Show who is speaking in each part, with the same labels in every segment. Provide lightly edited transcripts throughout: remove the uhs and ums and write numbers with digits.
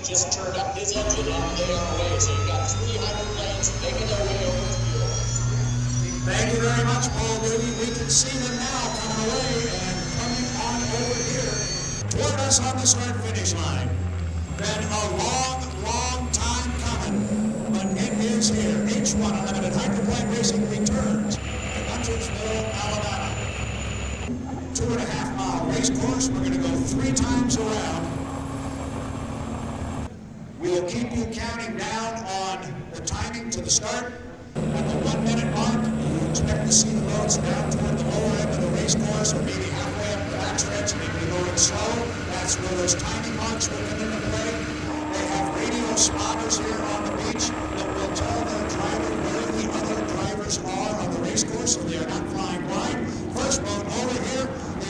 Speaker 1: just turned up his engine and they are away. So you've got 300 lanes making their way over to you.
Speaker 2: Thank you very much, Paul Doody. We can see them now coming away and coming on over here toward us on the start-finish line. Been a long, long time coming, but it is here. H1 Unlimited Hydroplane Racing returns to Huntersville, Alabama. 2.5-mile race course. We're going to go 3 times around. We'll keep you counting down on the timing to the start. At the 1-minute mark, you expect to see the roads down toward the lower end of the race course, or maybe halfway up the backstretch, maybe going slow. That's where those timing marks will come into play. They have radio spotters here on the beach that will tell the driver where the other drivers are on the race course, so they are not flying blind. First boat over here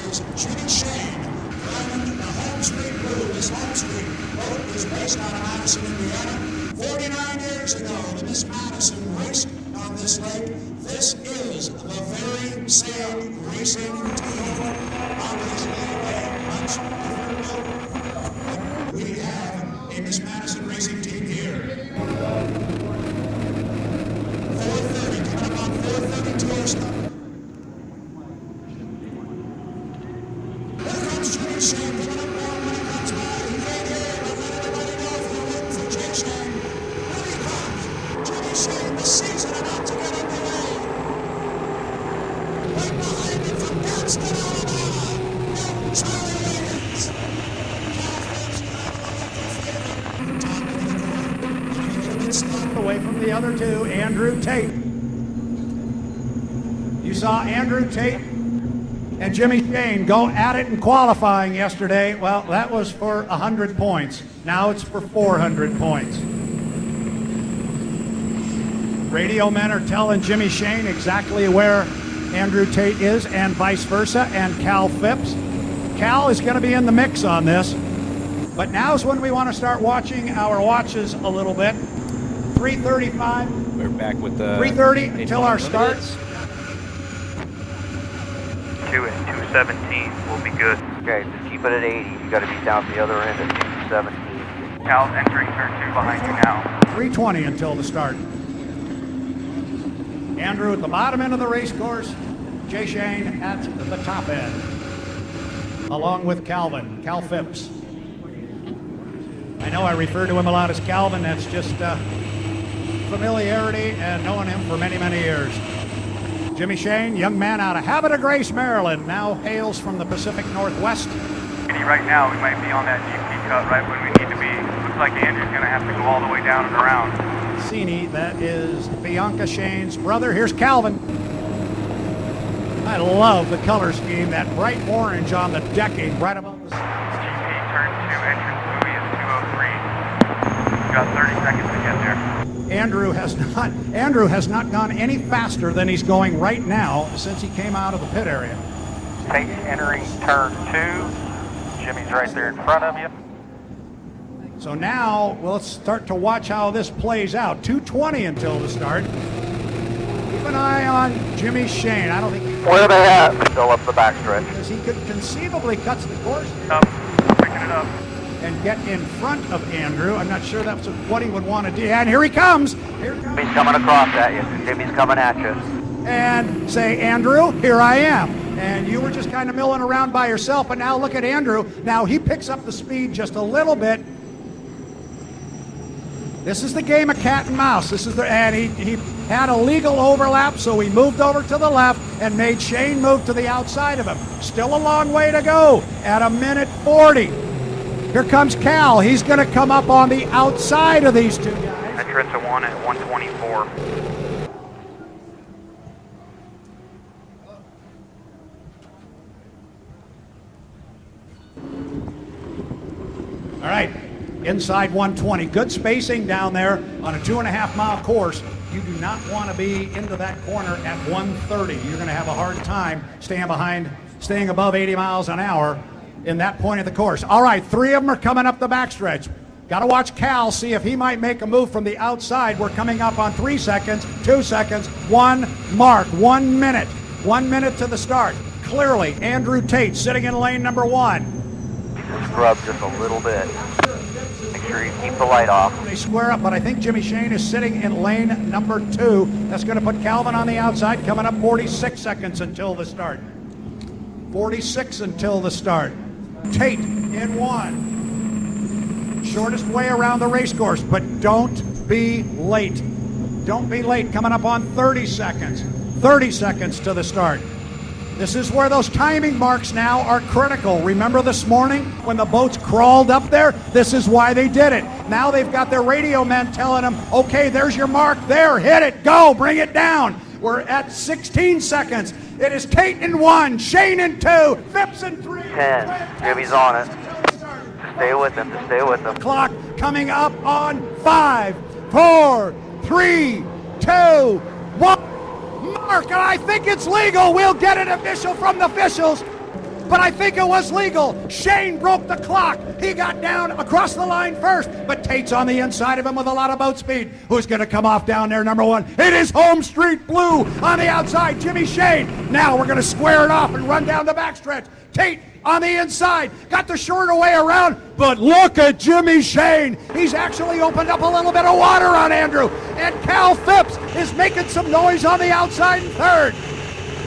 Speaker 2: is Jimmy Shane, driving the Home Street Blue. This Home Street boat is based out of Madison, Indiana. 49 years ago, the Miss Madison raced on this lake. This is the very same racing team on this much different boat. We have a Miss Madison racing team here. 4:30, coming up on 4:30 to our start. Here comes Jimmy Shane, coming up more when he comes by. He made here, but let everybody know if you're waiting for Jake Shane. Here he comes. Jimmy Shane, the season about to get underway. Right behind him from Gadsden, Alabama, Milton Charlie Williams.
Speaker 3: Away from the other two, Andrew Tate. You saw Andrew Tate and Jimmy Shane go at it in qualifying yesterday. Well, that was for 100 points. Now it's for 400 points. Radio men are telling Jimmy Shane exactly where Andrew Tate is and vice versa, and Cal Phipps. Cal is going to be in the mix on this. But now's when we want to start watching our watches a little bit. 3:35.
Speaker 4: We're back with the
Speaker 3: 3:30 until our start.
Speaker 5: 2 and 217 will be good.
Speaker 6: Okay, just keep it at 80. You got to be down the other end at 217.
Speaker 5: Cal's entering turn 2 behind you now.
Speaker 3: 3:20 until the start. Andrew at the bottom end of the race course. Jay Shane at the top end, along with Cal Phipps. I know I refer to him a lot as Calvin. That's just familiarity and knowing him for many, many years. Jimmy Shane, young man out of Havre de Grace, Maryland, now hails from the Pacific Northwest.
Speaker 5: Right now, we might be on that GP cut right when we need to be. Looks like Andrew's going to have to go all the way down and around.
Speaker 3: Cini, that is Bianca Shane's brother. Here's Calvin. I love the color scheme, that bright orange on the decking right above the
Speaker 5: GP turn 2 entrance buoy is 203. We've got 30 seconds to get there.
Speaker 3: Andrew has not gone any faster than he's going right now since he came out of the pit area.
Speaker 5: Tate entering turn 2. Jimmy's right there in front of you.
Speaker 3: So now we'll start to watch how this plays out. 2:20 until the start. Keep an eye on Jimmy Shane. I don't think
Speaker 6: Where are they at? Still up the backstretch.
Speaker 3: because he could conceivably cut the course
Speaker 5: Up, picking it up.
Speaker 3: and get in front of Andrew. I'm not sure that's what he would want to do. And here he comes. Here comes.
Speaker 6: Jimmy's coming across at you. Jimmy's coming at you.
Speaker 3: And say, Andrew, here I am. And you were just kind of milling around by yourself, but now look at Andrew. Now he picks up the speed just a little bit. This is the game of cat and mouse. And he had a legal overlap, so he moved over to the left and made Shane move to the outside of him. Still a long way to go at 1:40. Here comes Cal. He's going to come up on the outside of these two guys.
Speaker 5: Entrance to 1 at 124.
Speaker 3: All right, inside 120. Good spacing down there on a 2.5-mile course. You do not want to be into that corner at 130. You're going to have a hard time staying above 80 miles an hour in that point of the course. All right, 3 of them are coming up the backstretch. Got to watch Cal, see if he might make a move from the outside. We're coming up on 3 seconds, 2 seconds, 1 mark, 1 minute. 1 minute to the start. Clearly, Andrew Tate sitting in lane number 1.
Speaker 6: Scrub just a little bit. Make sure you keep the light off.
Speaker 3: They square up, but I think Jimmy Shane is sitting in lane number 2. That's going to put Calvin on the outside, coming up 46 seconds until the start. 46 until the start. Tate in 1. Shortest way around the race course, but don't be late. Don't be late, coming up on 30 seconds. 30 seconds to the start. This is where those timing marks now are critical. Remember this morning when the boats crawled up there? This is why they did it. Now they've got their radio men telling them, okay, there's your mark there, hit it, go, bring it down. We're at 16 seconds. It is Tate in 1, Shane in 2, Phipps in 3.
Speaker 6: 10. Jimmy's on it. Just stay with him, just stay with him.
Speaker 3: Clock coming up on 5, 4, 3, 2, 1. Mark, and I think it's legal. We'll get an official from the officials, but I think it was legal. Shane broke the clock. He got down across the line first, but Tate's on the inside of him with a lot of boat speed. Who's going to come off down there, number 1? It is Home Street Blue on the outside, Jimmy Shane. Now we're going to square it off and run down the backstretch. Tate on the inside, got the shorter way around, but look at Jimmy Shane. He's actually opened up a little bit of water on Andrew, and Cal Phipps is making some noise on the outside in 3rd.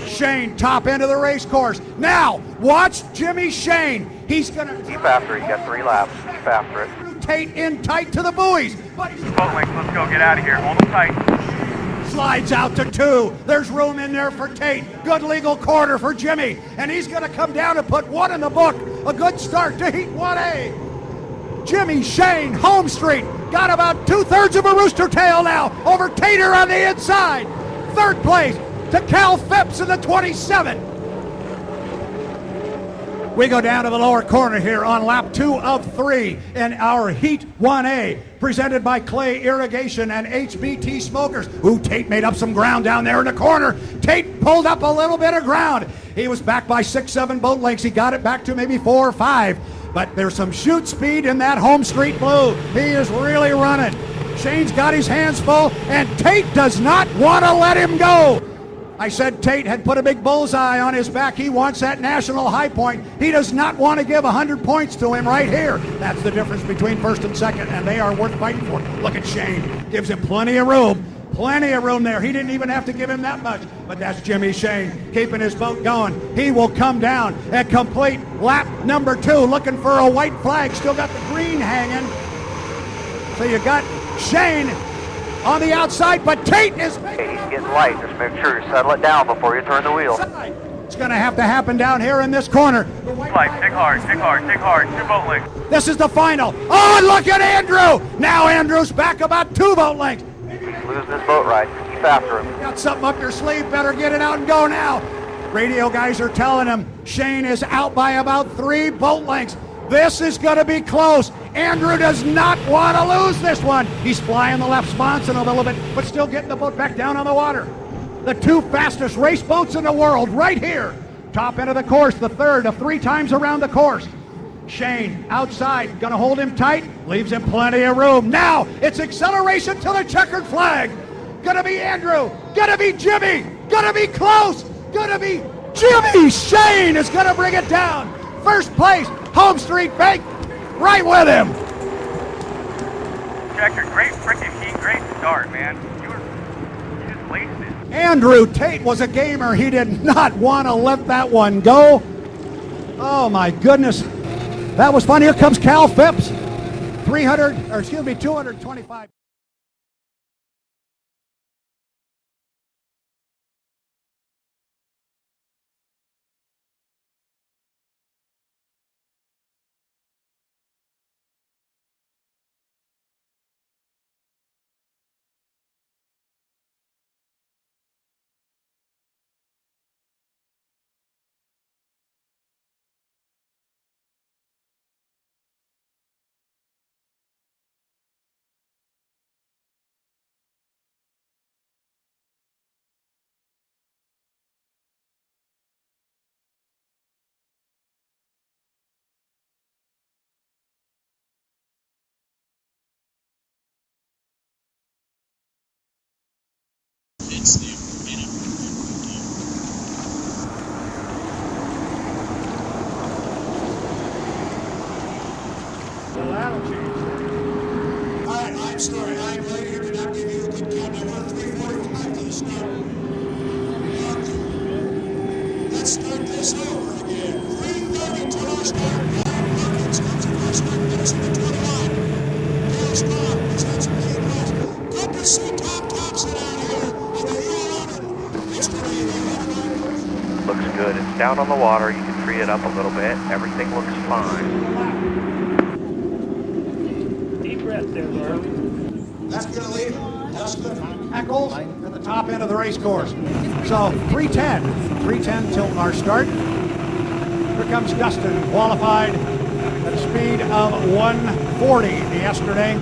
Speaker 3: Shane, top end of the race course. Now, watch Jimmy Shane. He's going to
Speaker 6: Keep after it, you got 3 laps. Keep after it.
Speaker 3: Tate in tight to the buoys, but he's
Speaker 5: Boat length, let's go, get out of here. Hold them tight.
Speaker 3: slides out to 2. There's room in there for Tate. Good legal quarter for Jimmy. And he's going to come down and put 1 in the book. A good start to Heat 1A. Jimmy Shane, Home Street, got about 2/3 of a rooster tail now over Tater on the inside. 3rd place to Cal Phipps in the 27. We go down to the lower corner here on lap 2 of 3 in our Heat 1A, presented by Clay Irrigation and HBT Smokers. Ooh, Tate made up some ground down there in the corner. Tate pulled up a little bit of ground. He was back by 6, 7 boat lengths. He got it back to maybe 4 or 5. But there's some shoot speed in that Home Street Blue. He is really running. Shane's got his hands full, and Tate does not want to let him go. I said Tate had put a big bullseye on his back. He wants that national high point. He does not want to give 100 points to him right here. That's the difference between 1st and 2nd, and they are worth fighting for. Look at Shane. Gives him plenty of room. Plenty of room there. He didn't even have to give him that much. But that's Jimmy Shane keeping his boat going. He will come down and complete lap number 2, looking for a white flag. Still got the green hanging. So you got Shane on the outside, but Tate is making
Speaker 6: He's getting light. Just make sure you settle it down before you turn the wheel.
Speaker 3: It's going to have to happen down here in this corner.
Speaker 5: Light, dig hard, dig hard, dig hard. 2 boat lengths.
Speaker 3: This is the final. Oh, and look at Andrew. Now Andrew's back about 2 boat lengths.
Speaker 6: He's losing his boat ride. Keep after him.
Speaker 3: Got something up your sleeve. Better get it out and go now. Radio guys are telling him Shane is out by about 3 boat lengths. This is going to be close. Andrew does not want to lose this one. He's flying the left sponson a little bit, but still getting the boat back down on the water. The 2 fastest race boats in the world right here. Top end of the course, the 3rd of 3 times around the course. Shane outside, going to hold him tight, leaves him plenty of room. Now it's acceleration to the checkered flag. Going to be Andrew, going to be Jimmy, going to be close, going to be Jimmy Shane is going to bring it down. 1st place, Home Street Bank, right with him.
Speaker 5: Checker, great freaking heat, great start, man. You just wasted it.
Speaker 3: Andrew Tate was a gamer. He did not want to let that one go. Oh my goodness. That was fun. Here comes Cal Phipps. 225.
Speaker 2: sorry, I played here did not give you a good count. I went 3:45 to the start. Let's start this over again. 3:30 to our start. Ryan Perkins comes across start, finishing the 29. Dale Strong presents a lead race. Good to see Tom Thompson out here on the U11. Yesterday, the U11.
Speaker 6: Looks good. It's down on the water. You can free it up a little bit. Everything looks fine.
Speaker 4: Deep breath there, Laura.
Speaker 2: That's going to leave Dustin.
Speaker 3: Eccles at the top end of the race course. So 3:10 till our start. Here comes Dustin, qualified at a speed of 140 yesterday.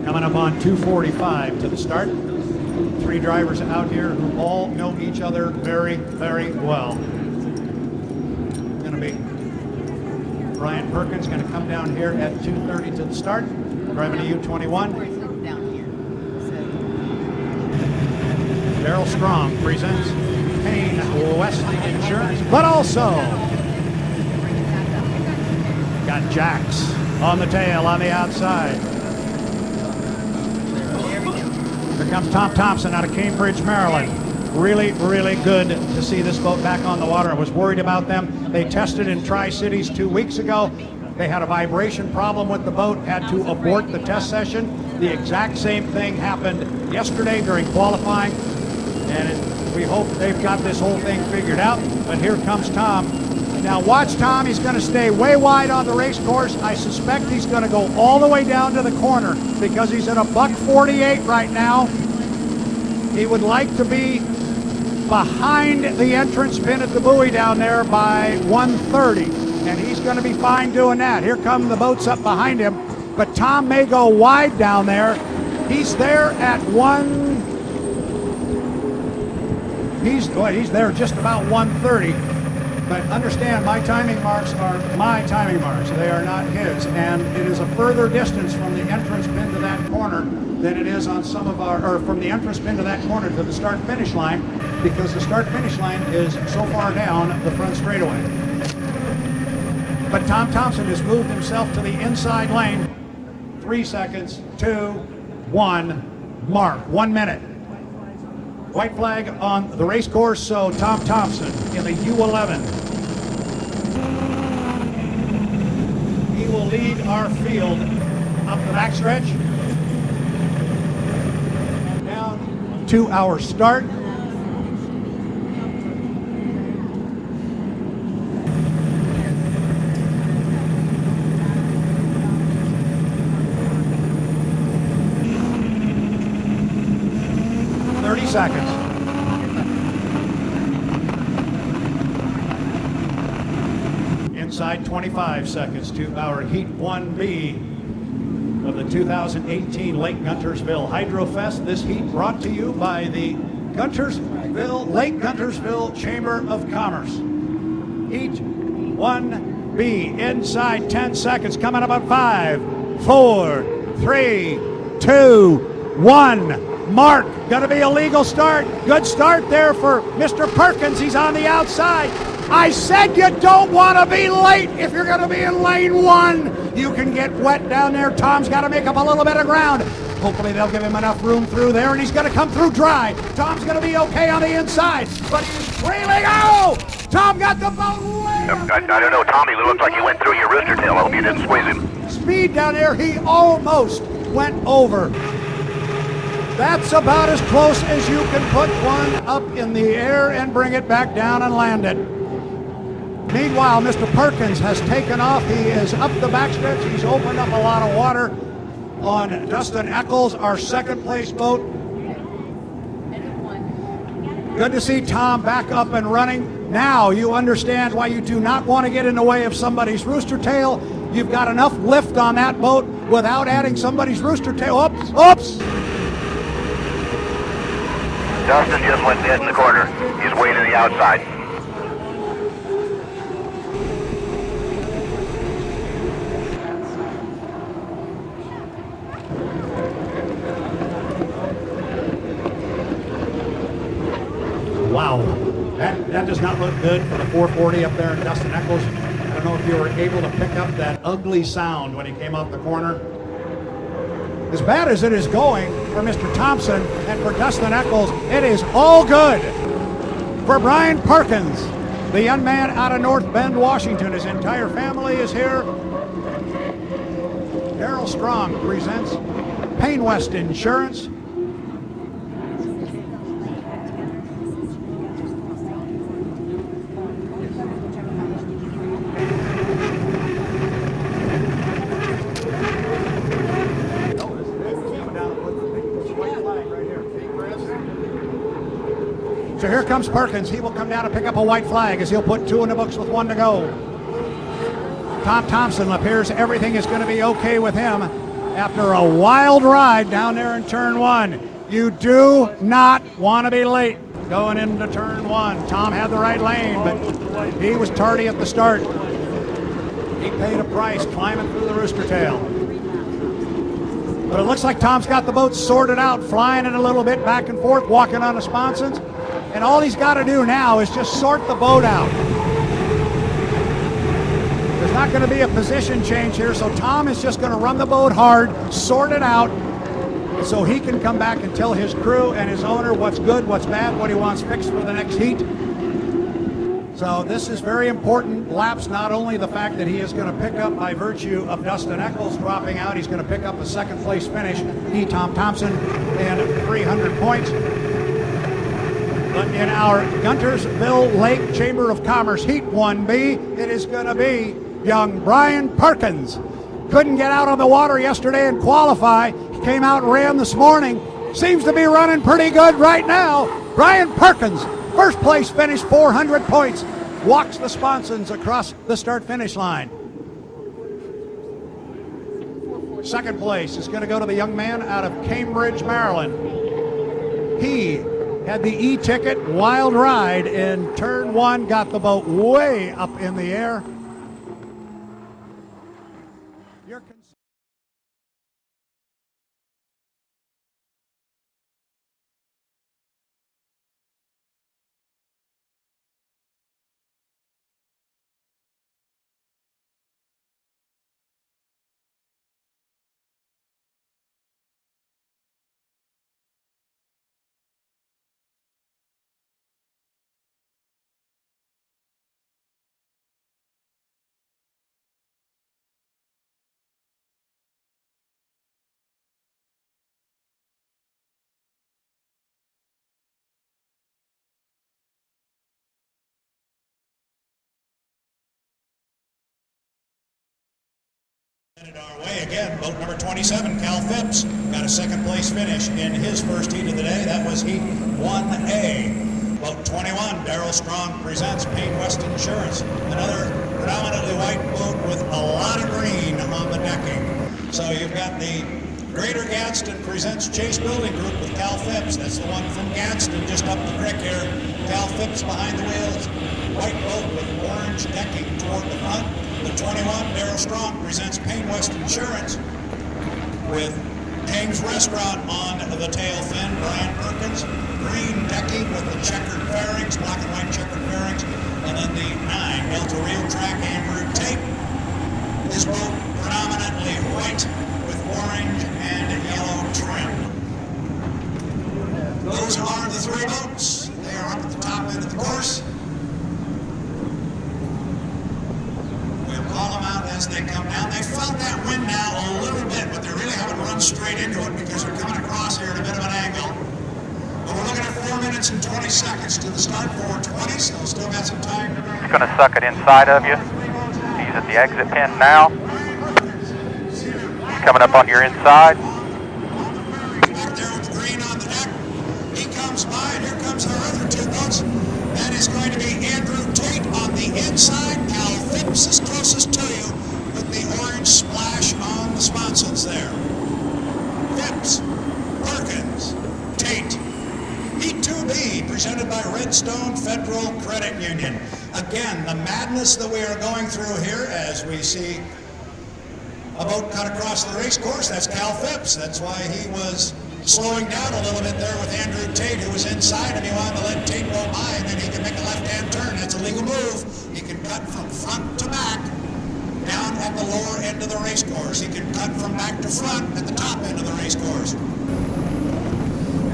Speaker 3: Coming up on 2:45 to the start. Three drivers out here who all know each other very, very well. Going to be Brian Perkins going to come down here at 2:30 to the start, driving a U21. Daryl Strong presents Payne West Insurance, but also got Jax on the tail on the outside. Here comes Tom Thompson out of Cambridge, Maryland. Really, really good to see this boat back on the water. I was worried about them. They tested in Tri-Cities 2 weeks ago. They had a vibration problem with the boat, had to abort the test session. The exact same thing happened yesterday during qualifying, and we hope they've got this whole thing figured out. But here comes Tom. Now watch Tom, he's going to stay way wide on the race course. I suspect he's going to go all the way down to the corner because he's at a $1:48 right now. He would like to be behind the entrance pin at the buoy down there by 1:30, and he's going to be fine doing that. Here come the boats up behind him, but Tom may go wide down there. He's there at he's there just about 1:30. But understand, my timing marks are my timing marks. They are not his. And it is a further distance from the entrance pin to that corner than it is on some of our, or from the entrance pin to that corner to the start-finish line, because the start-finish line is so far down the front straightaway. But Tom Thompson has moved himself to the inside lane. 3 seconds, 2, 1, mark, 1 minute. White flag on the race course, so Tom Thompson in the U11. He will lead our field up the backstretch. Down to our start. Seconds. Inside 25 seconds to our Heat 1B of the 2018 Lake Guntersville Hydrofest. This heat brought to you by the Lake Guntersville Chamber of Commerce. Heat 1B inside 10 seconds, coming up on 5, 4, 3, 2, 1. Mark, going to be a legal start. Good start there for Mr. Perkins. He's on the outside. I said you don't want to be late if you're going to be in lane 1. You can get wet down there. Tom's got to make up a little bit of ground. Hopefully they'll give him enough room through there, and he's going to come through dry. Tom's going to be okay on the inside, but he's trailing. Oh! Tom got the boat way.
Speaker 7: I don't know, Tommy. It looked like he went through your rooster tail. I hope you didn't squeeze him.
Speaker 3: Speed down there. He almost went over. That's about as close as you can put one up in the air and bring it back down and land it. Meanwhile, Mr. Perkins has taken off. He is up the backstretch. He's opened up a lot of water on Dustin Eccles, our second place boat. Good to see Tom back up and running. Now you understand why you do not want to get in the way of somebody's rooster tail. You've got enough lift on that boat without adding somebody's rooster tail. Oops, oops.
Speaker 7: Dustin just went dead in the corner. He's way to the outside.
Speaker 3: That does not look good for the 440 up there in Dustin Eccles. I don't know if you were able to pick up that ugly sound when he came off the corner. As bad as it is going for Mr. Thompson and for Dustin Eccles, it is all good for Brian Perkins, the young man out of North Bend, Washington. His entire family is here. Darrell Strong presents Payne West Insurance. So here comes Perkins. He will come down and pick up a white flag as he'll put 2 in the books with 1 to go. Tom Thompson appears everything is going to be okay with him after a wild ride down there in turn 1. You do not want to be late going into turn 1. Tom had the right lane, but he was tardy at the start. He paid a price climbing through the rooster tail. But it looks like Tom's got the boat sorted out, flying it a little bit back and forth, walking on the sponsons. And all he's got to do now is just sort the boat out. There's not going to be a position change here, so Tom is just going to run the boat hard, sort it out, so he can come back and tell his crew and his owner what's good, what's bad, what he wants fixed for the next heat. So this is very important laps, not only the fact that he is going to pick up by virtue of Dustin Eccles dropping out, he's going to pick up a second place finish, Tom Thompson, and 300 points. But in our Guntersville Lake Chamber of Commerce Heat 1B, it is going to be young Brian Perkins. Couldn't get out on the water yesterday and qualify. He came out and ran this morning. Seems to be running pretty good right now. Brian Perkins, first place finish, 400 points. Walks the sponsons across the start-finish line. Second place is going to go to the young man out of Cambridge, Maryland. He had the e-ticket, wild ride in turn 1, got the boat way up in the air.
Speaker 2: Our way again, boat number 27, Cal Phipps, got a second place finish in his first heat of the day. That was heat 1A. Boat 21, Darrell Strong presents Payne West Insurance, another predominantly white boat with a lot of green on the decking. So you've got the Greater Gadsden presents Chase Building Group with Cal Phipps. That's the one from Gadsden, just up the creek here. Cal Phipps behind the wheels, white boat with orange decking toward the front. The 21, Darrell Strong presents Payne West Insurance with Ames Restaurant on the tail fin. Brian Perkins, green decking with the checkered fairings, black and white checkered fairings. And then the 9, Delta Real Track, Andrew Tate. His boat predominantly white with orange and yellow trim. Those are the 3 boats. They are up at the top end of the course. Call them out as they come down. They felt that wind now a little bit, but they really haven't run straight into it because they're coming across here at a bit of an angle. But we're looking at 4 minutes and 20 seconds to the start, 4:20, so still got some time.
Speaker 5: It's going to suck it inside of you. He's at the exit pin now. He's coming up on your inside.
Speaker 2: Back there with the green on the deck. He comes by, and here comes our other 2 boats. That is going to be Andrew Tate on the inside. Cal Phipps is closest to you with the orange splash on the sponsons there. Phipps, Perkins, Tate. Heat 2B presented by Redstone Federal Credit Union. Again, the madness that we are going through here as we see a boat cut across the race course. That's Cal Phipps. That's why he was slowing down a little bit there with Andrew Tate, who was inside, and he wanted to let Tate go by, and then he could make a left turn. That's a legal move. He can cut from front to back down at the lower end of the race course. He can cut from back to front at the top end of the race course.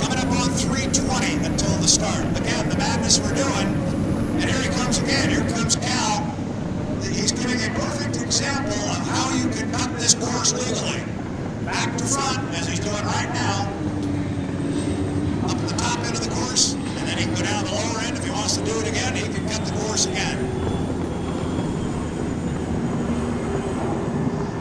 Speaker 2: Coming up on 3:20 until the start. Again, the madness we're doing. And here he comes again. Here comes Cal. He's giving a perfect example of how you can cut this course legally. Back to front, as he's doing right now. Up at the top end of the course, and then he can go down the lower end. If he wants to do it again, he can cut the course again.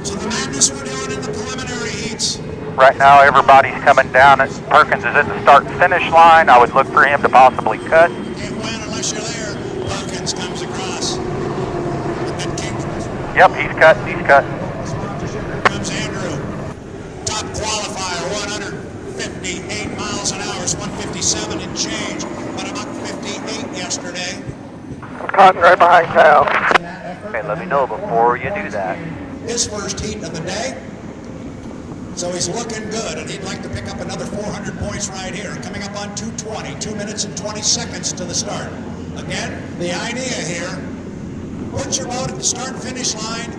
Speaker 2: So the madness we're doing in the preliminary heats.
Speaker 5: Right now, everybody's coming down. Perkins is at the start-finish line. I would look for him to possibly cut.
Speaker 2: Can't win unless you're there. Perkins comes across.
Speaker 5: Yep, he's cut. He's cut.
Speaker 2: Here comes Andrew. Top qualifier, 158 miles an hour. It's 157 and change. But about 58 yesterday.
Speaker 6: Cotton right behind Kyle. Okay, let me know before you do that.
Speaker 2: His first heat of the day. So he's looking good, and he'd like to pick up another 400 points right here. Coming up on 2:20, 2 minutes and 20 seconds to the start. Again, the idea here, put your boat at the start-finish line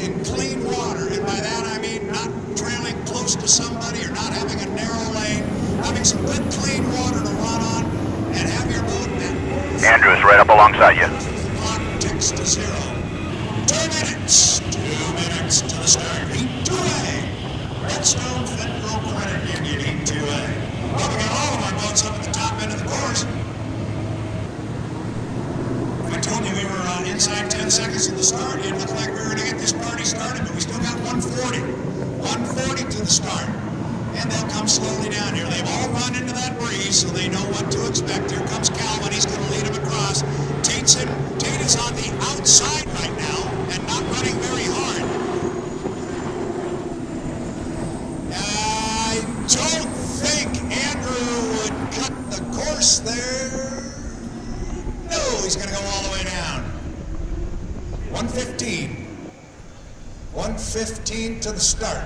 Speaker 2: in clean water. And by that I mean not trailing close to somebody or not having a narrow lane, having some good clean water to run on, and have your boat at
Speaker 7: Andrew's right up alongside you.
Speaker 2: the clock ticks to 0. 2 minutes. 2 minutes to the start. Heat 2A. Redstone Federal Credit Union Heat 2A. Well, we got all of our boats up at the top end of the course. If I told you we were inside 10 seconds of the start, it looked like we were going to get this party started, but we still got 140. 140 to the start. And they'll come slowly down here. They've all run into that breeze, so they know what to expect. Here comes Calvin. He's going to lead them across. Tate is on the outside right now and not running very hard. I don't think Andrew would cut the course there. No, he's going to go all the way down. 115. 115 to the start.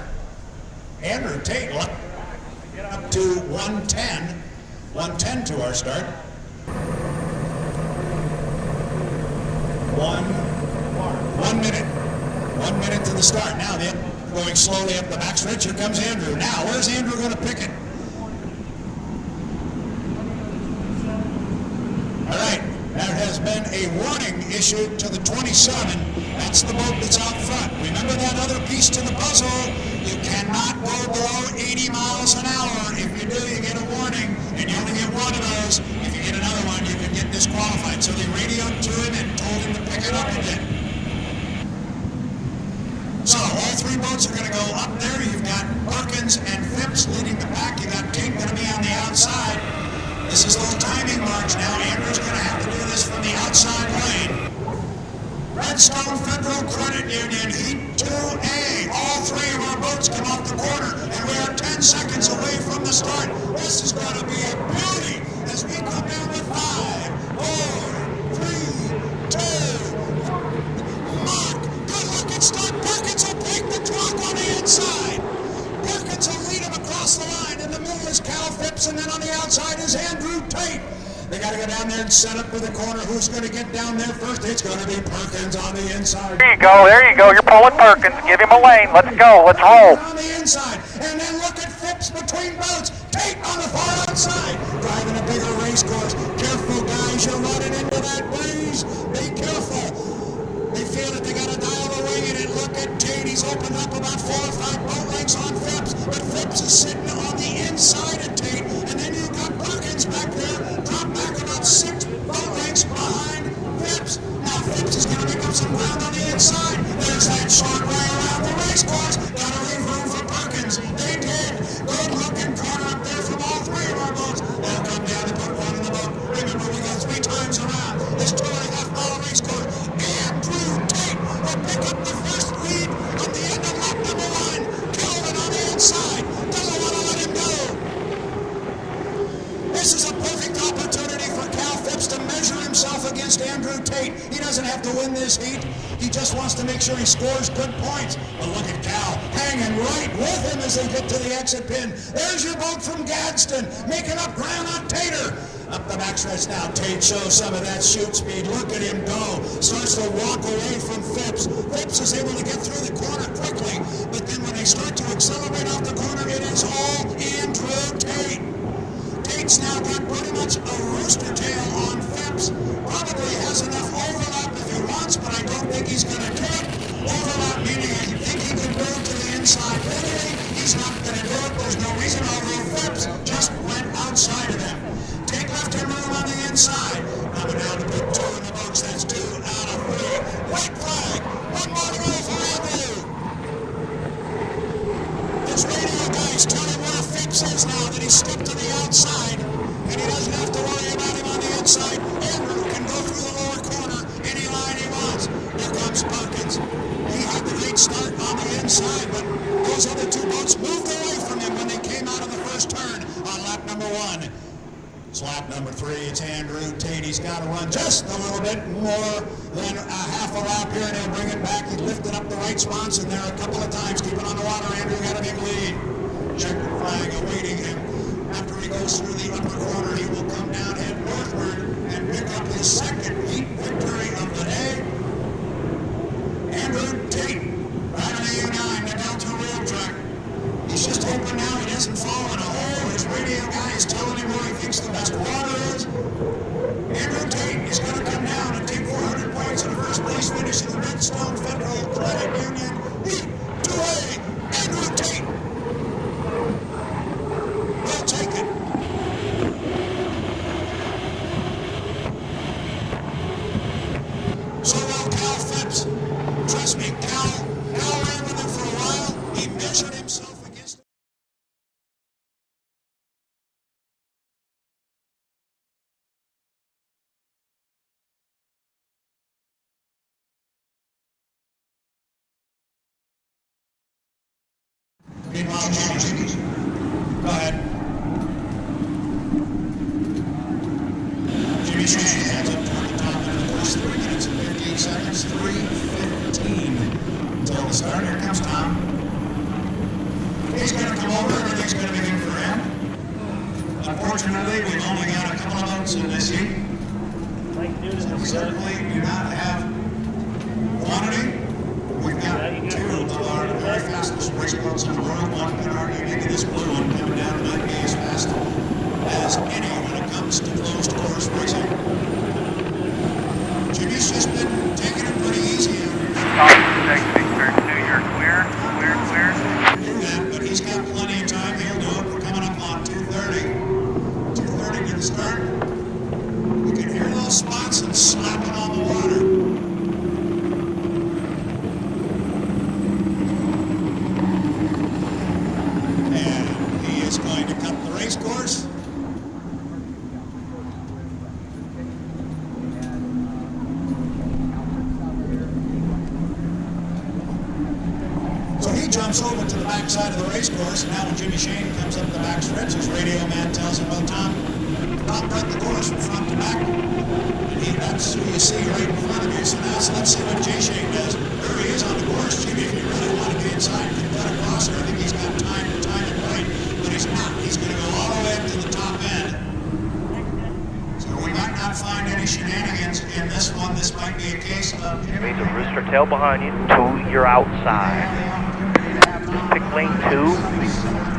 Speaker 2: Andrew Tate get up to 110. 110 to our start. 1 minute. 1 minute to the start. Now they're going slowly up the backstretch. Here comes Andrew. Now, where's Andrew going to pick it? All right. There has been a warning issued to the 27. That's the boat that's out front. Remember that other piece to the puzzle? You cannot go below 80 miles an hour. If you do, you get a warning, and you only get one of those. If you get another one, you can get disqualified. So they radioed to him and told him to pick it up again. So all three boats are going to go up there. You've got Perkins and Phipps leading the pack. You've got Tate going to be on the outside. This is a little timing march now. Andrew's going to have to do this from the outside lane. Redstone Federal Credit Union Heat 2A. All three of our boats come off the corner, and we are 10 seconds away from the start. This is going to be a beauty as we come down with 5, 4, 3, 2. Mark, good looking start. Perkins will take the truck on the inside. Perkins will lead him across the line. In the middle is Cal Phipps, and then on the outside is Andrew Tate. They got to go down there and set up for the corner. Who's going to get down there first? It's going to be Perkins on the inside.
Speaker 5: There you go. There you go. You're pulling Perkins. Give him a lane. Let's go. Let's roll.
Speaker 2: On the inside. And then look at Phipps between boats. Tate on the far outside. Driving a bigger race course. Careful, guys. You're running into that breeze. Be careful. They feel that they got to dial the wing in and look at Tate. He's opened up about 4 or 5 boat lengths on Phipps. But Phipps is sitting on the inside of Tate. And then you've got Perkins back there. Drop back about 6 boat lengths behind Phipps. Now Phipps is going to make up some ground on the inside. There's that short way around the race course. Got to leave room for Perkins. They did. Good looking corner up there from all three of our boats. They'll come down and put one in the boat. Remember, we go 3 times around. This 2.5 mile race course. Andrew Tate will pick up the first lead on the end of lap number 1. Calvin on the inside. Doesn't want to let him go. This is a perfect opportunity for Cal Phipps to measure himself against Andrew Tate. He doesn't have to win this heat. He just wants to make sure he scores good points. But look at Cal hanging right with him as they get to the exit pin. There's your boat from Gadsden, making up ground on Tater. Up the backstretch now. Tate shows some of that shoot speed. Look at him go. Starts to walk away from Phipps. Phipps is able to get through the corner quickly, but then when they start to accelerate off the corner, it is all Andrew Tate. Tate's now got pretty much a rooster tail on Phipps. Probably has enough overlap if he wants, but I don't think he's going to do it. Overlap meaning I think he can move to the inside. Literally, he's not going to do it. There's no reason, although Phipps just went outside of him. Take left-hand room on the inside. Coming down to put 2 in the books. That's 2 out of 3. White flag. One more to go for Andrew. This radio guy is telling where Phipps is now that he's stepped to the outside, and he doesn't have to worry about him on the inside. Andrew can go through the lower corner any line he wants. Here comes Perkins. He had the great start on the inside, but those other 2 boats moved away from him when they came out of the first turn on lap number 1. It's lap number 3. It's Andrew Tate. He's got to run just a little bit more than a half a lap here, and he'll bring it back. He lifted up the right spots in there a couple of times. Keep it on the water. Andrew got a big lead. Checker flag awaiting him. After he goes through the upper corner, he will come down, head northward, and pick up his second heat victory of the day. Andrew Tate, right on the U9, the Delta Rail track. He's just hoping now he doesn't fall in a hole. His radio guy is telling him where he thinks the best water is. Andrew Tate is going to come down and take 400 points in the first place finish in the Redstone Federal Credit Union Heat 2A. Andrew Tate will take it. So will Cal Phipps. Trust me, Cal ran with him for a while. He measured himself against. Meanwhile, Jimmy. Go ahead. Jimmy Shane heads up toward the top of the course. 3 minutes and 58 seconds. 3:15 until the start. Here comes Tom. He's going to come over. Everything's going to be good for him. Unfortunately, we've only got a couple of boats in this heat. We certainly do not have quantity. We've got 2 of our very fastest race boats in the world. One can argue maybe this blue one coming down might be as fast as any when it comes to closed course racing. Jimmy's just been taking it pretty easy.
Speaker 5: Exiting turn 2, you're clear.
Speaker 2: Do that, but he's got plenty of time. He'll do it. We're coming up on 2:30. 2:30 to the start. We can hear those spots and slapping on the water. And he is going to cut the race course. So he jumps over to the backside of the race course, and now when Jimmy Shane comes up the back stretch, his radio man tells him, well, Tom cut the course from front to back. And that's who you see right in front of you. So now let's see what Jay Shane does. There he is on the course. Jimmy, if you really want to be inside, you can cut across there. I think he's got time to time it right, but he's not. He's going to go all the way up to the top end. So we might not find any shenanigans in this one. This might be a case of Jimmy.
Speaker 6: Means a rooster tail behind you. 2, you're outside. Pick lane 2,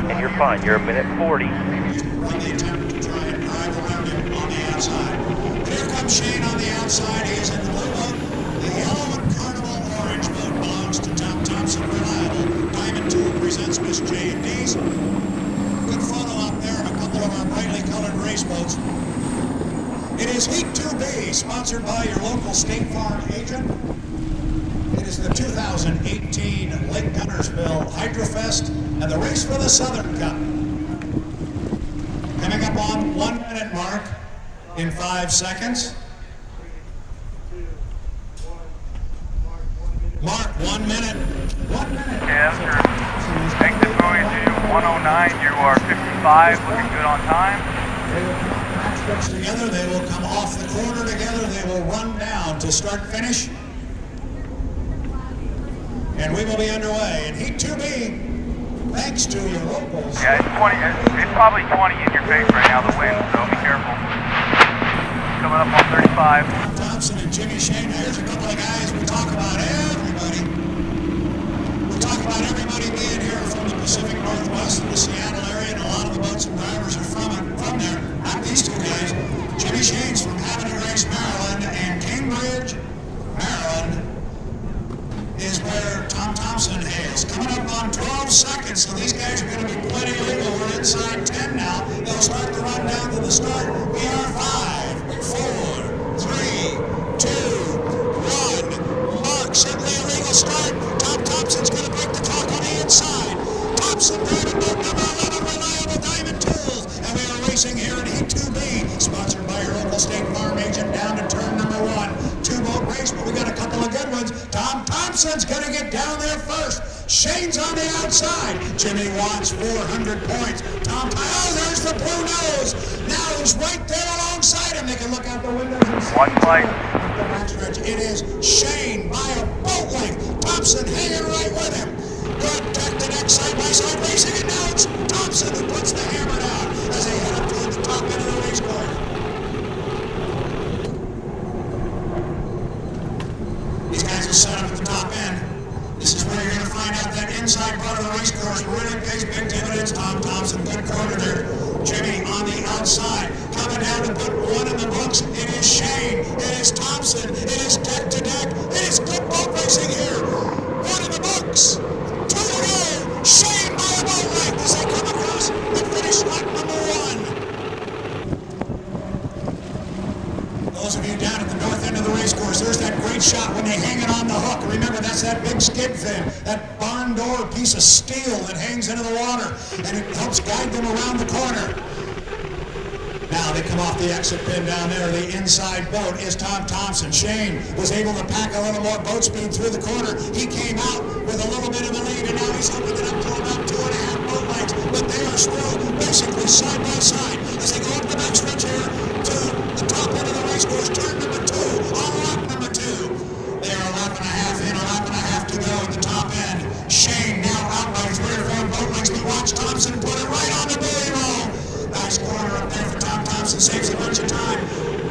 Speaker 6: and you're fine. You're a minute 40.
Speaker 2: When they attempt to try and drive around him on the outside. But here comes Shane on the outside. He is in the blue boat. The yellow and Carnival orange boat belongs to Tom Thompson Reliable. Diamond 2 presents Miss J&D's. Good photo out there of a couple of our brightly colored race boats. It is Heat 2B, sponsored by your local State Farm agent. It is the 2018 Lake Gunnersville Hydrofest and the race for the Southern Cup. Coming up on 1 minute mark in 5 seconds. Mark, 1 minute. 1 minute.
Speaker 5: After exit buoy to 109, you are 55, looking good on time.
Speaker 2: They will match together. They will come off the corner together. They will run down to start finish. And we will be underway in Heat 2B, thanks to your locals.
Speaker 5: Yeah, it's 20. It's probably 20 in your face right now, the wind, so be careful.
Speaker 6: coming up on 35.
Speaker 2: Thompson and Jimmy Shane. Now here's a couple of guys. We talk about everybody. We talk about everybody being here from the Pacific Northwest and the Seattle area, and a lot of the boats and drivers are from there. Not these two guys. Jimmy Shane's from Havana Grace, Maryland, and Cambridge, Maryland is where Tom Thompson is. Coming up on 12 seconds, so these guys are going to be plenty legal. We're inside 10 now. They'll start to run down to the start. We are 5, 4, 3, 2, 1. Mark, simply a legal start. Tom Thompson's going to break the clock on the inside. Thompson driving boat number 11, Reliable Diamond Tools. And we are racing here in Heat 2B, sponsored by your local State Farm agent down to turn number 1. Two-boat race, but we got a couple of good ones. Tom Thompson's going to get down there first. Shane's on the outside. Jimmy wants 400 points. Oh, there's the blue nose. Now he's right there alongside him. They can look out the windows and see.
Speaker 5: One flight.
Speaker 2: The backstretch. It is Shane by a boat length. Thompson hanging right with him. Good neck-to-neck side-by-side racing, and now it's Thompson who puts the hammer down as they head up toward the top end of the race course. These guys are set up at the top end. This is where you're going to find out that inside part of the race course really pays big dividends. Tom Thompson, good corner there. Jimmy on the outside. Coming down to put one in the books. It is Shane. It is Thompson. It is deck to deck. It is good boat racing here. One in the books. Two to go. Shane by a boat length as they come across and finish lap number 1. Those of you down at the north end of the race course, there's that great shot when they hang it on the hook. Remember, that's that big skid fin, that barn door piece of steel that hangs into the water, and it helps guide them around the corner. Now they come off the exit pin down there. The inside boat is Tom Thompson. Shane was able to pack a little more boat speed through the corner. He came out with a little bit of a lead, and now he's opening it up to about 2.5 boat lengths. But they are still basically side by side as they go up the backstretch here to the top end of the race course. Turn number 2 on lap number 2. They are a lap and a half in, a lap and a half to go at the top end. Shane now out by 3 or 4 boat lengths, but watch Thompson put it right on the buoy roll. Nice corner up there for Tom Thompson, saves a bunch of time.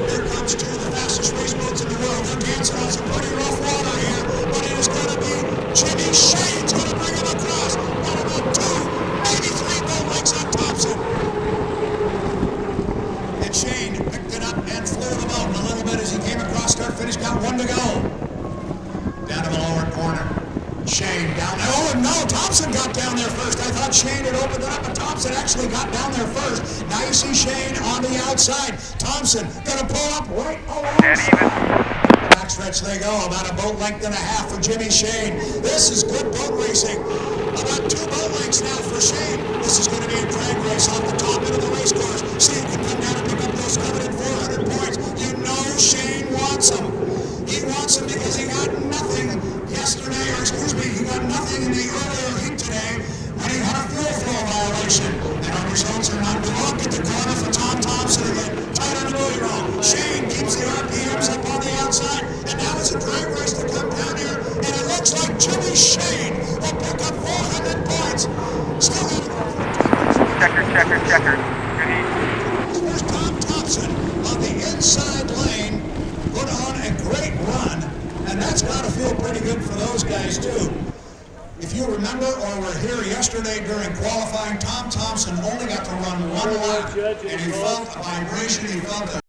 Speaker 2: Here comes 2 of the fastest race boats in the world. They're dancing on some pretty rough water here, but it is going to be Jimmy Shane's going to bring him across. What about 2, maybe 3 boat lengths on Thompson? And Shane picked it up and flew the boat a little bit as he came across start finish. Got 1 to go. Down to the lower corner. Shane down there. Oh, no, Thompson got down there first. I thought Shane had opened it up, but Thompson actually got down there first. Now you see Shane on the outside. Thompson going to pull up right alongside. Backstretch they go, about a boat length and a half for Jimmy Shane. This is good boat racing. About 2 boat lengths now for Shane. This is going to be a drag race off the top end of the race course. See who can come down and pick up those coveted 400 points. You know Shane wants them. He wants them because he got nothing yesterday, or excuse me, he got nothing in the earlier heat today when he had a fuel flow violation. And our results are not good. Look at the corner for Tom Thompson again. Tight on the buoy roll. Shane keeps the RPMs up on the outside. And now it's a drag race to come down here. And it looks like Jimmy Shane will pick up 400 points. Still got to go for
Speaker 5: Checker. Good heat.
Speaker 2: Here's Tom Thompson on the inside lane. Put on a great run. And that's got to feel pretty good for those guys, too. If you remember or were here yesterday during qualifying, Tom Thompson only got to run 1 lap. And he felt a vibration, he felt a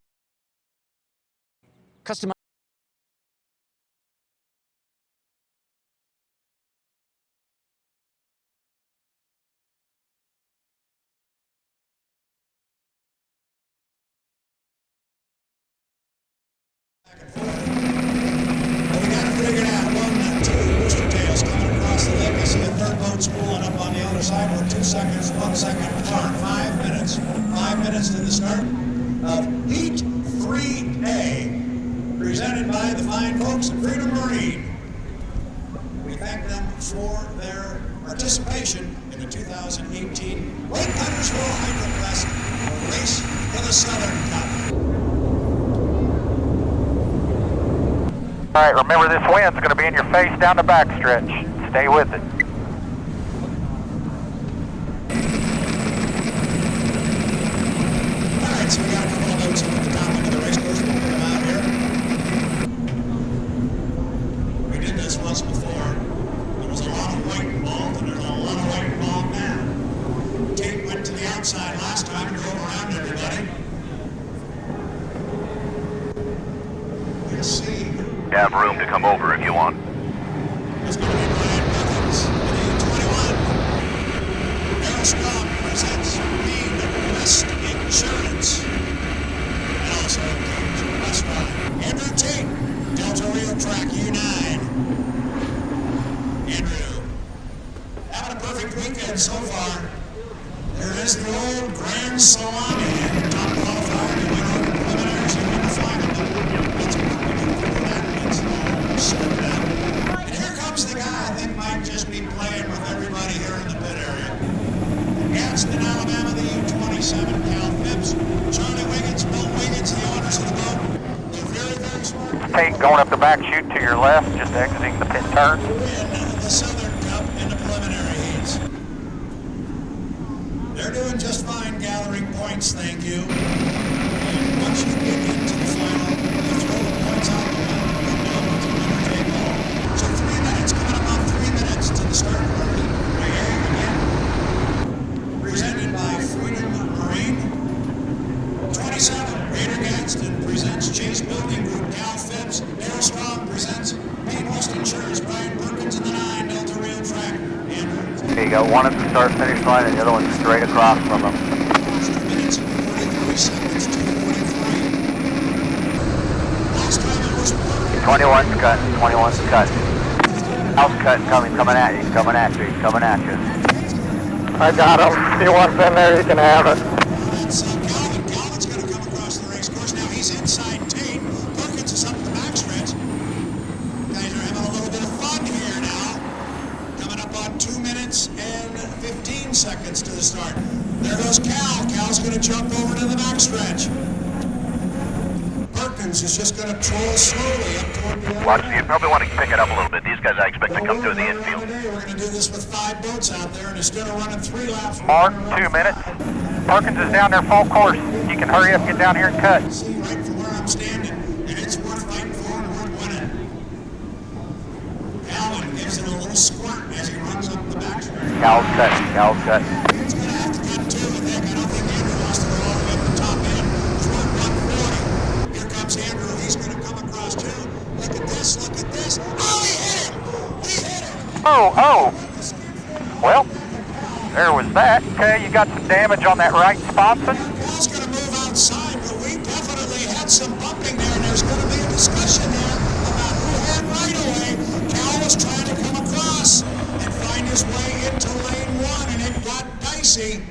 Speaker 8: Custom.
Speaker 2: Pulling up on the other side. We're 2 seconds, 1 second apart. 5 minutes. 5 minutes to the start of Heat 3A, presented by the fine folks at Freedom Marine. We thank them for their participation in the 2018 Lake Huntersville HydroFest Race for the Southern Cup.
Speaker 5: All right, remember this wind's going to be in your face down the backstretch. Stay with it.
Speaker 2: So we got a couple of boats at the top end of the race course. 3.
Speaker 7: You have room to come over if you want.
Speaker 2: It's going to be Brian Perkins in E21. Darryl Strong presents Maine West Insurance. And also Cajun Restaurant. Andrew Tate, Delta Rail Track U9. Andrew, having a perfect weekend so far. There is the old Grand Salami. Top qualifier, he went over the preliminaries, he won the final. That's a good one for that. It's all sorted out. And here comes the guy I think might just be playing with everybody here in the pit area. Gadsden, Alabama, the U-27, Cal Phipps, Charlie Wiggins, Bill Wiggins, the owners of the boat. They're very, very smart.
Speaker 5: Tate going up the back chute to your left, just exiting the pit turn.
Speaker 2: In the Southern Cup in the preliminary heats. They're doing just fine gathering points, thank you. And once you get into the final, you throw the points out the window. It's a winner take all. So 3 minutes, coming up on 3 minutes to the start of our heat. Again, presented by Freedom Marine. 27, Raider Gadsden presents Chase Building Group, Cal Phipps. Darryl Strong presents Maine West Insurance, Brian Perkins in the 9, Delta Rail Track. Andrew.
Speaker 5: Okay, you got one at the start finish line and the other one straight across from them.
Speaker 2: 2 minutes and 43 seconds to 43. Last time it was Perkins.
Speaker 5: 21's cut, 21's cut. House cut coming at you, coming at you. I got him. He wants in there, he can have it.
Speaker 2: That's Calvin. Calvin's going to come across the race course. Now he's inside Tate. Perkins is up the backstretch. Guys are having a little bit of fun here now. Coming up on 2 minutes and 15 seconds to the start. There goes Cal. Cal's going to jump over to the backstretch. Perkins is just going to troll slowly up toward the
Speaker 7: Watch, you probably want to pick it up a little bit. These guys I expect to come through the infield.
Speaker 2: We're going to do this with 5 boats out there, and instead of running 3 laps,
Speaker 5: Mark, 2 minutes. Perkins is down there full course. You can hurry up, get down here and cut.
Speaker 2: see right from where I'm standing, and it's worth fighting for and worth winning. Calvin gives it a little squirt as he runs up the backstretch.
Speaker 5: Cal's cut.
Speaker 2: It's going to have to cut too, I think. I don't think Andrew wants to go all the way up the top end. It's worth 140. Here comes Andrew. He's going to come across too. Look at this. Oh, he hit him!
Speaker 5: Oh. Well, there was that. Okay, you got some damage on that right sponson.
Speaker 2: Cal's going to move outside, but we definitely had some bumping there, and there's going to be a discussion there about who had right away. Cal was trying to come across and find his way into lane 1, and it got dicey.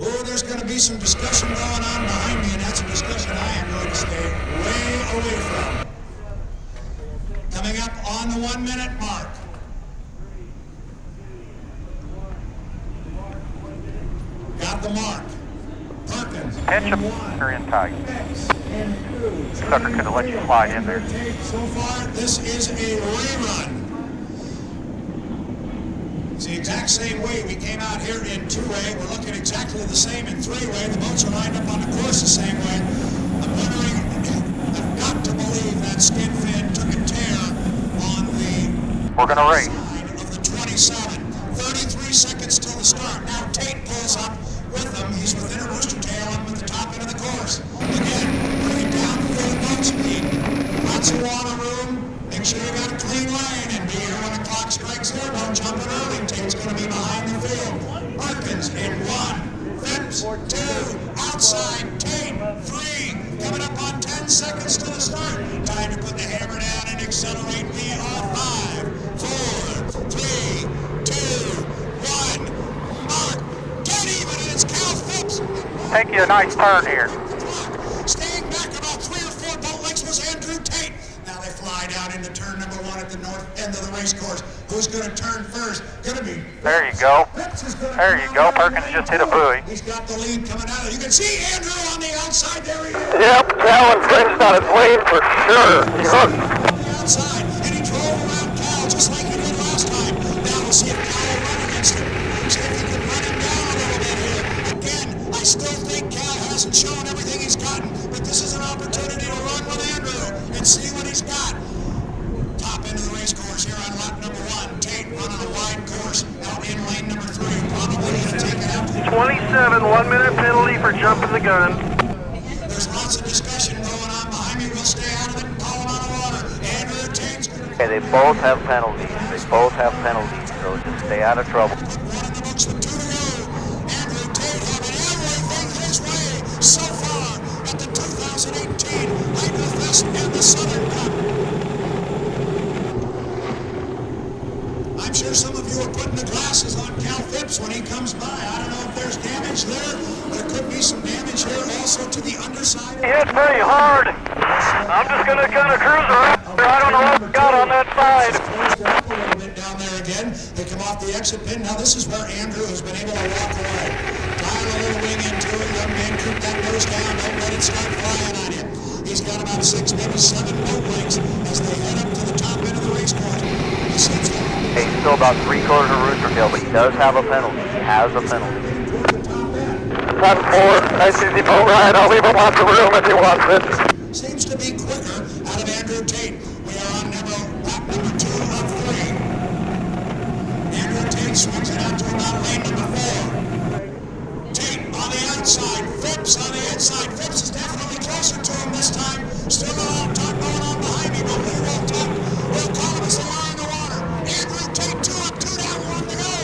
Speaker 2: Oh, there's going to be some discussion going on behind me, and that's a discussion I am going to stay way away from. Coming up on the 1 minute mark. Got the mark. Perkins.
Speaker 5: Pinch him or in tight. Sucker could have let you slide in there.
Speaker 2: So far, this is a rerun. It's the exact same way we came out here in 2-way. We're looking exactly the same in 3-way. The boats are lined up on the course the same way. I'm wondering, I've got to believe that skin fin took a tear on the
Speaker 5: We're gonna race.
Speaker 2: side of the 27. 33 seconds till the start. Now Tate pulls up with them. He's within a rooster tail and with the top end of the course. Again, bring it down to full boat speed. Lots of water room. Make sure you got a clean lane and be here when the clock strikes there. Don't jump it early. Tate's going to be behind the field. Perkins in 1. Phipps 2. Outside Tate 3. Coming up on 10 seconds to the start. Time to put the hammer down and accelerate VR 5, 4, 3, 2, 1. Mark. Get even, and it's Cal Phipps.
Speaker 5: Take you a nice turn here.
Speaker 2: Staying back about 3 or 4 boat lengths was Andrew Tate. Now they fly down into turn number 1 at the north end of the race course. Who's going to turn first? Going to be.
Speaker 5: There you go.
Speaker 2: Phipps is gonna
Speaker 5: There you go. Perkins just hit a buoy.
Speaker 2: He's got the lead coming out. You can see Andrew on the outside. There he is.
Speaker 5: Yep, Calvin Prince got his lane for sure. He hooked.
Speaker 2: On the outside, and he drove around Cal just like he did last time. Now we'll see if Cal will run against him. See if he can run him down a little bit here. Again, I still think Cal hasn't shown everything he's gotten, but this is an opportunity to run with Andrew and see what he's got. Top end of the race course here on lap number 1. Tate running a wide course out in lane number 3. Probably going to take it out to
Speaker 6: 27, 1 minute penalty for jumping the gun.
Speaker 2: There's lots of discussion going on behind me. We'll stay out of it and call
Speaker 5: Okay, they both have penalties. They both have penalties, so just stay out of trouble.
Speaker 2: One in the books with 2 to go. Andrew Tate having everything his way so far at the 2018 Hydrofest and the Southern Cup. I'm sure some of you are putting the glasses on Cal Phipps when he comes by. I don't know if there's damage there. There could be some damage here also to the underside.
Speaker 5: He hits pretty hard. I'm just going to kind of cruise around. I don't know what we got on that side.
Speaker 2: Closed up a little bit down there again. They come off the exit pin. Now this is where Andrew has been able to walk away. Dial a little wing into it. Young man, keep that nose down. Don't let it start flying on you. He's got about 6, maybe 7 boat wings as they head up to the top end of the race course. He seems to
Speaker 5: Hey, he's still about 3/4 of Rooster Tail, but he does have a penalty. He has a penalty. Top 4. Nice easy boat ride. I'll leave him on the room if he wants it.
Speaker 2: seems to be quicker out of Andrew Tate. We are on lap number 2 of 3. Andrew Tate swings it out to about lane number 4. Tate on the outside, Phipps on the inside. Phipps is definitely closer to him this time. Still a little talk going on behind me, but we will talk. We'll call him as the line in the water. Andrew Tate 2 up, 2 down, 1 to go.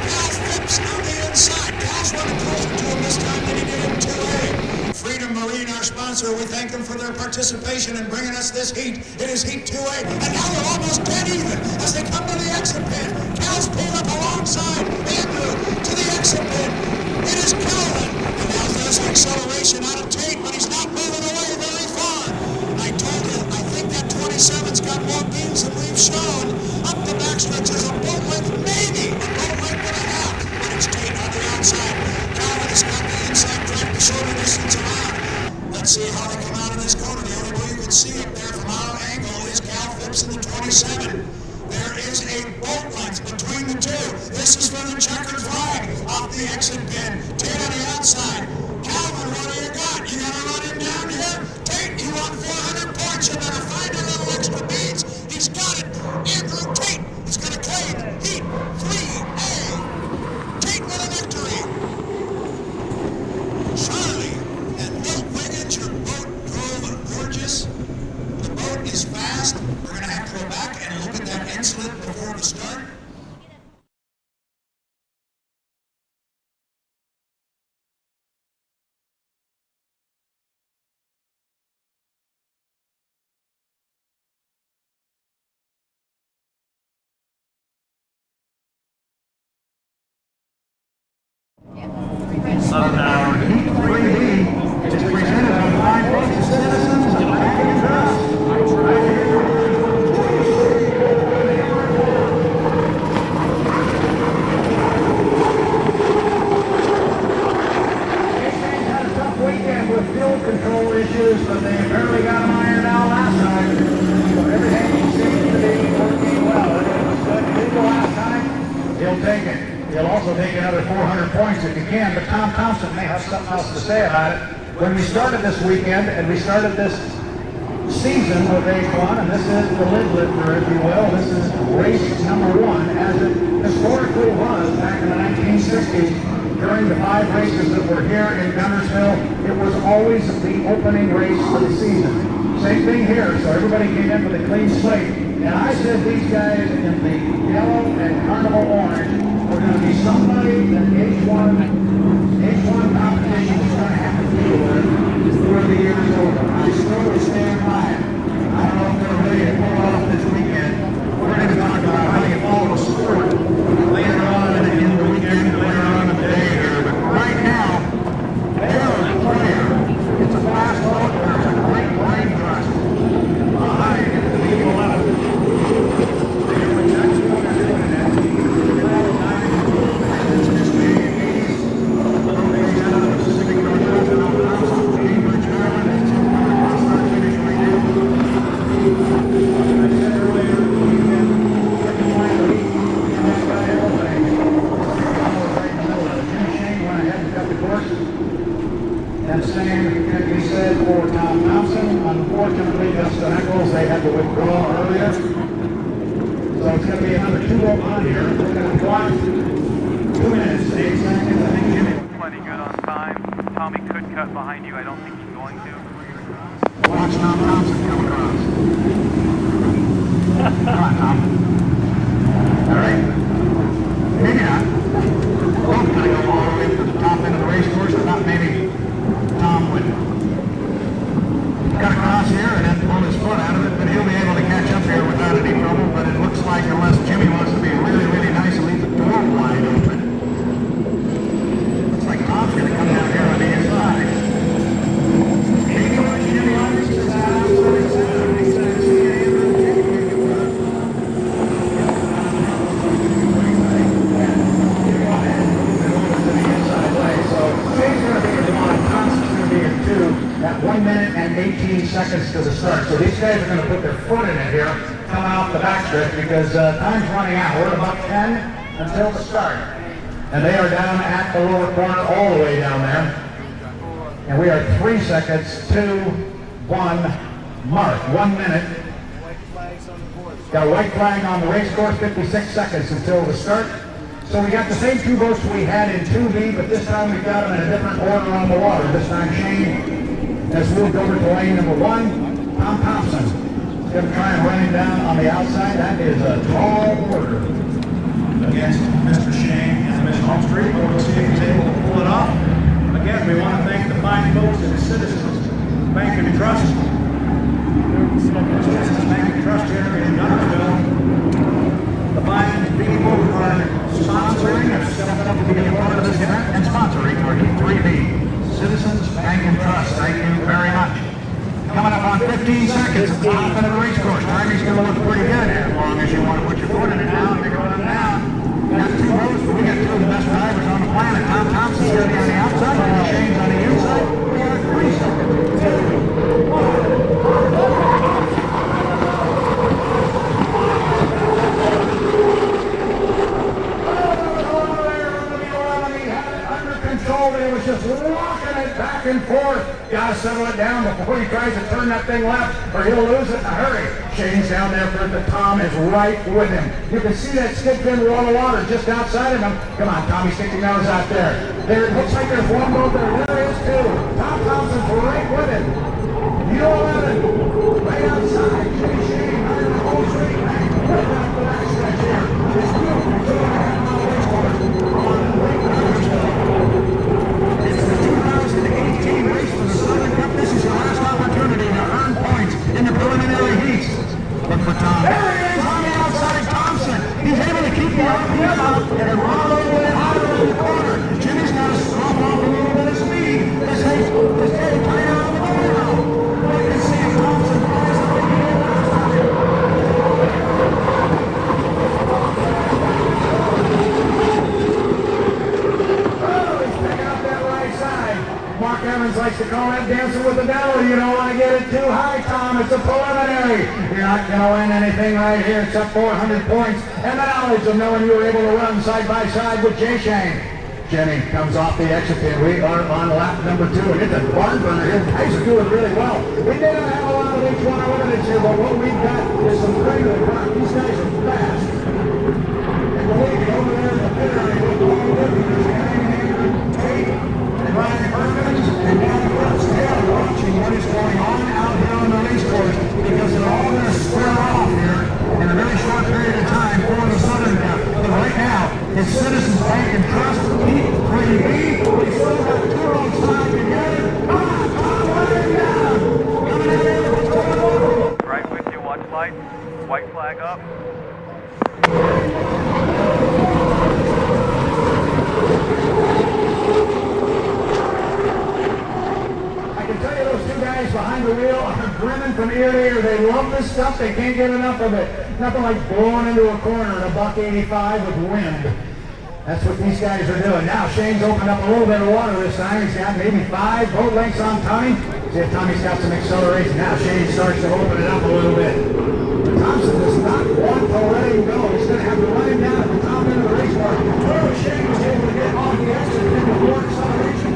Speaker 2: Cal Phipps on the inside. Cal's running closer to him this time than he did in 2A. Freedom Marine, our sponsor, we thank them for their participation in bringing us this heat. It is Heat 2A, and now they're almost dead even as they come to the exit pin. Cal's pulled up alongside Andrew to the exit pin. It is Calvin, and now there's acceleration out of Tate, but he's not moving away very far. I told you, I think that 27's got more beams than we've shown. Up the backstretch is a boat length, maybe a boat length and a half, but it's Tate on the outside. Calvin has got the inside track, the shoulder distance around. Let's see how they come out of this corner. The only way you can see up there from our angle is Cal Phipps in the 27. There is a boat length between the two. This is for the checkered flag off the exit pin. Tate on the outside. Calvin, what do you got? You gotta run him down here. Tate, you want 400 points. You better find a little extra beads. He's got it. Andrew Tate is gonna claim Heat 3A. Tate with a victory. Charlie and Milt Wiggins, your boat drove gorgeous. The boat is fast. We're gonna have to go back and look at that incident before we start.
Speaker 3: Southern Hour Heat 3B is presented by Fine Boats Citizens of Bank Trust. Had a tough weekend with fuel control issues, but they apparently got them ironed out last time. So everything seems to be working well. It was good to do the last time. He'll take it. He'll also take another 400 points if he can, but Tom Thompson may have something else to say about it. When we started this weekend, and we started this season with H1, and this is the lid lifter, if you will. This is race number 1, as it historically was back in the 1960s. During the 5 races that were here in Guntersville, it was always the opening race for the season. Same thing here, so everybody came in with a clean slate. And I said these guys in the yellow and carnival orange were going to be somebody that H1 competition is going to have to deal with before the year is over. I still stand by it. I don't know if they're ready to pull off this weekend. We're going to talk about how you follow the sport later on in the weekend, later on in the day here. But right now, there is a player. It's a fast boat. There's a great line thrust behind the 11. And same can be said for Tom Thompson. Unfortunately, Justin Eccles, they had to withdraw earlier. So it's going to be another 2 boat run here. We're going to watch 2 minutes, 8 seconds. I think Jimmy.
Speaker 8: Plenty good on time. Tommy could cut behind you. I don't think he's going to.
Speaker 3: Watch Tom Thompson
Speaker 2: across here and then pull his foot out of it, but he'll be able to catch up here without any trouble. But it looks like unless Jimmy wants to be really, really nice and leave the door wide open, looks like Tom's going to come down here on the inside. Maybe when Jimmy Owens is out, so he's out. He's not seeing any of the at 1 minute and 18 seconds to the start. So these guys are going to put their foot in it here, coming off the backstretch because time's running out. We're at about 10 until the start. And they are down at the lower corner all the way down there. And we are 3 seconds to 1 mark. 1 minute. Got a white flag on the race course, 56 seconds until the start. So we got the same two boats we had in 2B, but this time we've got them in a different order on the water. This time Shane has moved over to lane number 1. Tom Thompson is going to try and run him down on the outside. That is a tall order against Mr. Shane and Mr. Homestreet. We'll see if he's able to pull it off. Again, we want to thank the fine folks at Citizens Bank and Trust. Citizens Bank and Trust here in Guntersville. The fine people who are sponsoring and stepping up to be a part of this event and sponsoring our E3B. Citizens Bank and Trust, thank you very much. Coming up on 15 seconds at the top end of the race course. Timing's going to look pretty good as long as you want to put your foot in it now and you're going down. We got two boats, but we got two of the best drivers on the planet. Tom Thompson's going to be on the outside, and Shane's on the inside. We are 3 seconds. 2, 1. He was just walking it back and forth. Got to settle it down before he tries to turn that thing left, or he'll lose it in a hurry. Shane's down there for the Tom is right with him. You can see that skid fin wall of water just outside of him. Come on, Tommy, stick your nose out there. There, it looks like there's one boat there. There is two. Tom Thompson's right with him. U11, right outside. Jimmy Shane, right in the whole street. Right down the back stretch here. It's beautiful. 2.5 mile race course on Lake Guntersville. It's the 2018 race for the Southern Cup. This is your last opportunity to earn points in the preliminary heats. Look for Tom. There he is on the outside, Thompson. He's able to keep the RPM up and run a little bit higher in the corner. Jimmy's got to stop off a little bit of speed. This head tighter on the ball now. You can see Thompson flies up in the air. Mark Evans likes to call that dancing with the devil. You don't want to get it too high, Tom. It's a preliminary. You're not going to win anything right here except 400 points and the knowledge of knowing you were able to run side by side with Jay Shane. Jimmy comes off the exit pin. We are on lap number 2, and it's a barn burner here. The guys are doing really well. We may not have a lot of H1 eliminates here, but what we've got is some regular rock. These guys are fast. And believe me, over there in the pit area with Paul Whitney, there's Tate, and Ryan Perkins, and Danny Brooks. They are watching what is going on out here on the race course because they're all going to square off here in a very short period of time for the Southern Cup. But right now, it's Citizens Bank and Trust, E3B. We still got 2 on side together. Come on, Tom, let him down. Coming in there, what's going on?
Speaker 6: Right with you, watch light. White flag up.
Speaker 2: I can tell you those 2 guys behind the wheel are grinning from ear to ear. They love this stuff. They can't get enough of it. Nothing like blowing into a corner at $185 with wind. That's what these guys are doing. Now Shane's opened up a little bit of water this time. He's got maybe 5 boat lengths on Tommy. See if Tommy's got some acceleration. Now Shane starts to open it up a little bit. But Thompson does not want to let him go. He's going to have to run him down at the top end of the race car. Where Shane was able to get off the exit and before acceleration.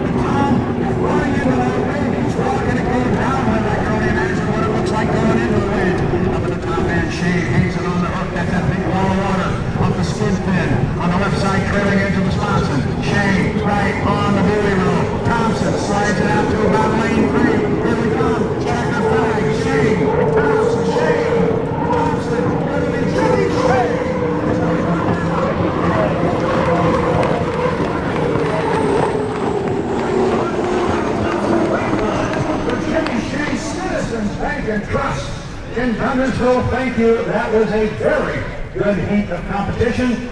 Speaker 2: But Tom is running into that wind. He's walking it going downwind. I can only imagine what it looks like going into the wind. Up at the top end, Shane hangs it on the hook. That's that big wall of water off the skid fin. On the left side, trailing into Wisconsin. Shane right on the buoy roll. Thompson slides it out to about lane 3. Here we come. Checker flag. Shane. Thompson. Shane. Thompson. Jimmy Shane.
Speaker 3: and Trust in Guntersville. Thank you. That was a very good heat of competition.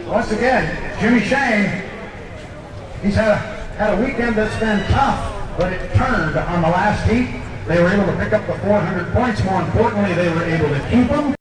Speaker 3: Once again, Jimmy Shane, he's had a weekend that's been tough, but it turned on the last heat. They were able to pick up the 400 points. More importantly, they were able to keep them.